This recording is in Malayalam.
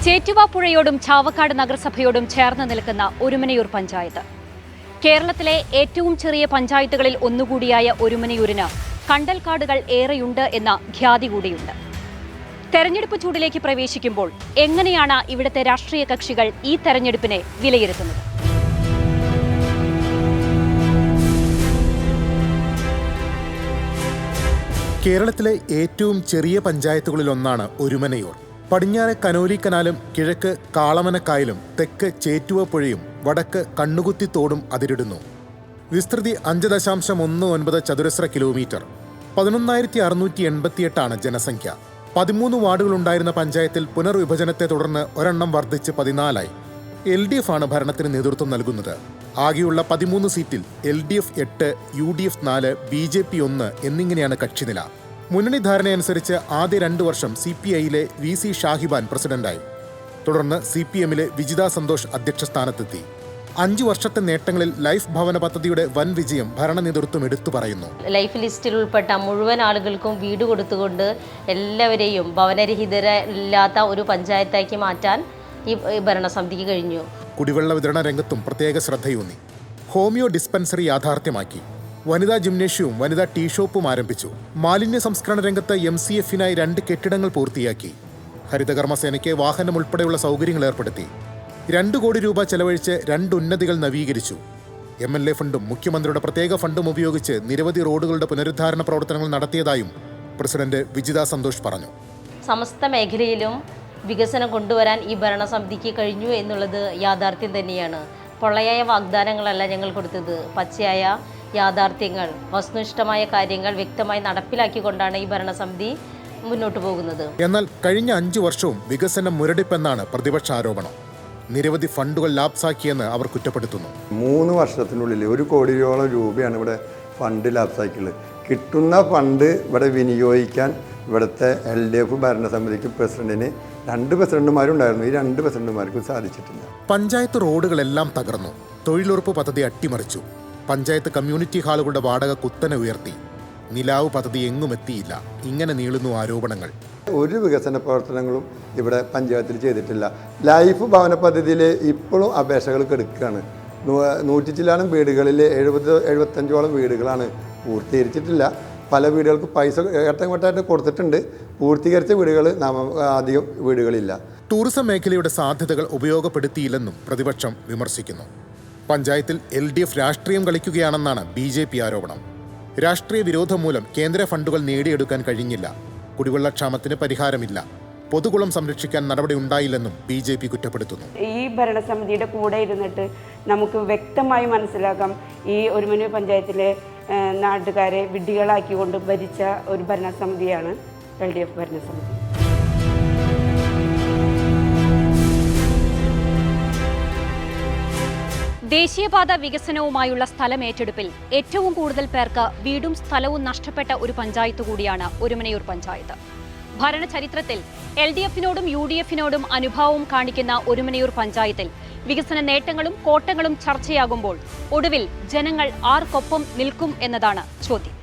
ചേറ്റുവ പുഴയോടും ചാവക്കാട് നഗരസഭയോടും ചേർന്ന് നിൽക്കുന്ന ഒരുമനയൂർ പഞ്ചായത്ത്. കേരളത്തിലെ ഏറ്റവും ചെറിയ പഞ്ചായത്തുകളിൽ ഒന്നുകൂടിയായ ഒരുമനയൂരിന് കണ്ടൽക്കാടുകൾ ഏറെയുണ്ട് എന്ന ഖ്യാതി കൂടിയുണ്ട്. തെരഞ്ഞെടുപ്പ് ചൂടിലേക്ക് പ്രവേശിക്കുമ്പോൾ എങ്ങനെയാണ് ഇവിടുത്തെ രാഷ്ട്രീയ കക്ഷികൾ ഈ തെരഞ്ഞെടുപ്പിനെ വിലയിരുത്തുന്നത്? കേരളത്തിലെ ഏറ്റവും ചെറിയ പഞ്ചായത്തുകളിലൊന്നാണ് ഒരുമനയൂർ. പടിഞ്ഞാറ് കനോലി കനാലും കിഴക്ക് കാളമനക്കായലും തെക്ക് ചേറ്റുവ പുഴയും വടക്ക് കണ്ണുകുത്തിത്തോടും അതിരിടുന്നു. വിസ്തൃതി 5.19 ചതുരശ്ര കിലോമീറ്റർ. 11,688 ജനസംഖ്യ. 13 വാർഡുകളുണ്ടായിരുന്ന പഞ്ചായത്തിൽ പുനർവിഭജനത്തെ തുടർന്ന് ഒരെണ്ണം വർദ്ധിച്ച് 14ആയി. LDF ആണ് ഭരണത്തിന് നേതൃത്വം നൽകുന്നത്. ആകെയുള്ള 13 സീറ്റിൽ LDF 8, UDF 4, BJP 1 എന്നിങ്ങനെയാണ് കക്ഷിനില. മുന്നണി ധാരണയനുസരിച്ച് ആദ്യ 2 വർഷം CPIയിലെ VC ഷാഹിബാൻ പ്രസിഡന്റായി. തുടർന്ന് CPMിലെ വിജിത സന്തോഷ് അധ്യക്ഷ സ്ഥാനത്തെത്തി. 5 വർഷത്തെ നേട്ടങ്ങളിൽ ലൈഫ് ഭവന പദ്ധതിയുടെ വൻ വിജയം ഭരണ നേതൃത്വം എടുത്തു പറയുന്നു. ലൈഫ് ലിസ്റ്റിൽ ഉൾപ്പെട്ട മുഴുവൻ ആളുകൾക്കും വീട് കൊടുത്തുകൊണ്ട് എല്ലാവരെയും ഭവനരഹിതരില്ലാത്ത ഒരു പഞ്ചായത്താക്കി മാറ്റാൻ ഈ ഭരണസമിതിക്ക് കഴിഞ്ഞു. കുടിവെള്ള വിതരണ രംഗത്തും പ്രത്യേക ശ്രദ്ധയൂന്നി. Homeo dispensary യാഥാർത്ഥ്യമാക്കി. വനിതാ ജിംനേഷ്യവും വനിതാ ടീ ഷോപ്പും ആരംഭിച്ചു. മാലിന്യ സംസ്കരണ രംഗത്ത് MCFനായി 2 കെട്ടിടങ്ങൾ പൂർത്തിയാക്കി. ഹരിതകർമ്മസേനയ്ക്ക് വാഹനം ഉൾപ്പെടെയുള്ള സൗകര്യങ്ങൾ ഏർപ്പെടുത്തി. 2 കോടി രൂപ ചെലവഴിച്ച് 2 ഉന്നതികൾ നവീകരിച്ചു. MLA ഫണ്ടും മുഖ്യമന്ത്രിയുടെ പ്രത്യേക ഫണ്ടും ഉപയോഗിച്ച് നിരവധി റോഡുകളുടെ പുനരുദ്ധാരണ പ്രവർത്തനങ്ങൾ നടത്തിയതായും പ്രസിഡന്റ് വിജിത സന്തോഷ് പറഞ്ഞു. സമസ്ത മേഖലയിലും വികസനം കൊണ്ടുവരാൻ ഈ ഭരണസമിതിക്ക് കഴിഞ്ഞു എന്നുള്ളത് യാഥാർത്ഥ്യം തന്നെയാണ്. പൊള്ളയായ വാഗ്ദാനങ്ങളല്ല ഞങ്ങൾ കൊടുത്തത്, പച്ചയായ യാഥാർത്ഥ്യങ്ങൾ, വസ്തുനിഷ്ഠമായ കാര്യങ്ങൾ വ്യക്തമായി നടപ്പിലാക്കിക്കൊണ്ടാണ് ഈ ഭരണസമിതി മുന്നോട്ട് പോകുന്നത്. എന്നാൽ കഴിഞ്ഞ 5 വർഷവും വികസനം മുരടിപ്പെന്നാണ് പ്രതിപക്ഷ ആരോപണം. നിരവധി ഫണ്ടുകൾ ലാപ്സാക്കിയെന്ന് അവർ കുറ്റപ്പെടുത്തുന്നു. 3 വർഷത്തിനുള്ളിൽ 1 കോടിയോളം രൂപയാണ് ഇവിടെ ഫണ്ട് ലാപ്സാക്കിയുള്ളത്. കിട്ടുന്ന ഫണ്ട് ഇവിടെ വിനിയോഗിക്കാൻ ഇവിടുത്തെ LDF ഭരണസമിതിക്ക് പ്രസിഡന്റിന് 2 പ്രസിഡന്റുമാരുണ്ടായിരുന്നു. ഈ 2 പ്രസിഡന്റുമാർക്കും സാധിച്ചിട്ടില്ല. പഞ്ചായത്ത് റോഡുകളെല്ലാം തകർന്നു. തൊഴിലുറപ്പ് പദ്ധതി അട്ടിമറിച്ചു. പഞ്ചായത്ത് കമ്മ്യൂണിറ്റി ഹാളുകളുടെ വാടക കുത്തനെ ഉയർത്തി. നിലാവ് പദ്ധതി എങ്ങും എത്തിയില്ല. ഇങ്ങനെ നീളുന്നു ആരോപണങ്ങൾ. ഒരു വികസന പ്രവർത്തനങ്ങളും ഇവിടെ പഞ്ചായത്തിൽ ചെയ്തിട്ടില്ല. ലൈഫ് ഭവന പദ്ധതിയിൽ ഇപ്പോഴും അപേക്ഷകൾ കെടുക്കുകയാണ്. 100 ചില്ലാനം വീടുകളിൽ 70-75ഓളം വീടുകളാണ് പൂർത്തീകരിച്ചിട്ടില്ല. പല വീടുകൾക്ക് പൈസ ഘട്ടഘട്ടമായിട്ട് കൊടുത്തിട്ടുണ്ട്. പൂർത്തീകരിച്ച വീടുകൾ അധികം വീടുകളില്ല. ടൂറിസം മേഖലയുടെ സാധ്യതകൾ ഉപയോഗപ്പെടുത്തിയില്ലെന്നും പ്രതിപക്ഷം വിമർശിക്കുന്നു. പഞ്ചായത്തിൽ LDF രാഷ്ട്രീയം കളിക്കുകയാണെന്നാണ് BJP ആരോപണം. രാഷ്ട്രീയ വിരോധം മൂലം കേന്ദ്ര ഫണ്ടുകൾ നേടിയെടുക്കാൻ കഴിഞ്ഞില്ല. കുടിവെള്ളക്ഷാമത്തിന് പരിഹാരമില്ല. പൊതുകുളം സംരക്ഷിക്കാൻ നടപടി ഉണ്ടായില്ലെന്നും BJP കുറ്റപ്പെടുത്തുന്നു. ഈ ഭരണസമിതിയുടെ കൂടെ ഇരുന്നിട്ട് നമുക്ക് വ്യക്തമായി മനസ്സിലാക്കാം, ഈ ഒരുമനയൂർ പഞ്ചായത്തിലെ നാട്ടുകാരെ വിഡ്ഢികളാക്കിക്കൊണ്ട് ഭരിച്ച ഒരു ഭരണസമിതിയാണ് LDF ഭരണസമിതി. ദേശീയപാത വികസനവുമായുള്ള സ്ഥലമേറ്റെടുപ്പിൽ ഏറ്റവും കൂടുതൽ പേർക്ക് വീടും സ്ഥലവും നഷ്ടപ്പെട്ട ഒരു പഞ്ചായത്ത് കൂടിയാണ് ഒരുമനയൂർ പഞ്ചായത്ത്. ഭരണചരിത്രത്തിൽ LDFനോടും UDFനോടും അനുഭാവം കാണിക്കുന്ന ഒരുമനയൂർ പഞ്ചായത്തിൽ വികസന നേട്ടങ്ങളും കോട്ടങ്ങളും ചർച്ചയാകുമ്പോൾ ഒടുവിൽ ജനങ്ങൾ ആർക്കൊപ്പം നിൽക്കും എന്നതാണ് ചോദ്യം.